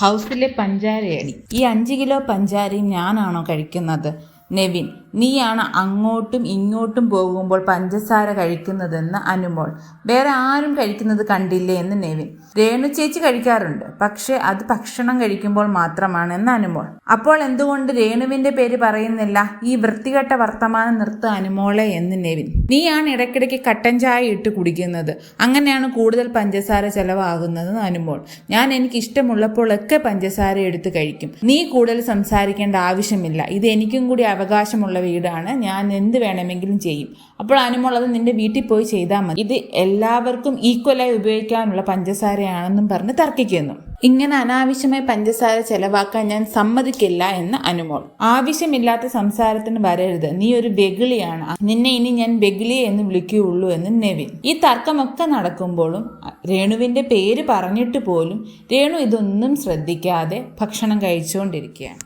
ഹൗസിലെ പഞ്ചാരയടി. ഈ 5 കിലോ പഞ്ചാരയും ഞാനാണോ കഴിക്കുന്നത്? നെവിൻ. നീയാണ് അങ്ങോട്ടും ഇങ്ങോട്ടും പോകുമ്പോൾ പഞ്ചസാര കഴിക്കുന്നതെന്ന് അനുമോൾ. വേറെ ആരും കഴിക്കുന്നത് കണ്ടില്ലേ എന്ന് നെവിൻ. രേണു ചേച്ചി കഴിക്കാറുണ്ട്, പക്ഷെ അത് ഭക്ഷണം കഴിക്കുമ്പോൾ മാത്രമാണ് എന്ന് അനുമോൾ. അപ്പോൾ എന്തുകൊണ്ട് രേണുവിന്റെ പേര് പറയുന്നില്ല? ഈ വൃത്തികെട്ട വർത്തമാനം നിർത്ത അനുമോളെ എന്ന് നെവിൻ. നീയാണ് ഇടയ്ക്കിടയ്ക്ക് കട്ടൻ ചായ ഇട്ട് കുടിക്കുന്നത്, അങ്ങനെയാണ് കൂടുതൽ പഞ്ചസാര ചെലവാകുന്നത് അനുമോൾ. ഞാൻ എനിക്ക് ഇഷ്ടമുള്ളപ്പോഴൊക്കെ പഞ്ചസാര എടുത്ത് കഴിക്കും. നീ കൂടുതൽ സംസാരിക്കേണ്ട ആവശ്യമില്ല. ഇത് എനിക്കും കൂടി അവകാശമുള്ള വീടാണ്, ഞാൻ എന്ത് വേണമെങ്കിലും ചെയ്യും. അപ്പോൾ അനുമോൾ, അത് നിന്റെ വീട്ടിൽ പോയി ചെയ്താൽ മതി. ഇത് എല്ലാവർക്കും ഈക്വലായി ഉപയോഗിക്കാനുള്ള പഞ്ചസാരയാണെന്നും പറഞ്ഞ് തർക്കിക്കുന്നു. ഇങ്ങനെ അനാവശ്യമായി പഞ്ചസാര ചെലവാക്കാൻ ഞാൻ സമ്മതിക്കില്ല എന്ന് അനുമോൾ. ആവശ്യമില്ലാത്ത സംസാരത്തിന് വരരുത്, നീ ഒരു വെകിളിയാണ്, നിന്നെ ഇനി ഞാൻ വെകിളിയെ എന്ന് വിളിക്കുകയുള്ളൂ എന്ന് നെവിൻ. ഈ തർക്കമൊക്കെ നടക്കുമ്പോഴും രേണുവിന്റെ പേര് പറഞ്ഞിട്ട് പോലും രേണു ഇതൊന്നും ശ്രദ്ധിക്കാതെ ഭക്ഷണം കഴിച്ചുകൊണ്ടിരിക്കുകയാണ്.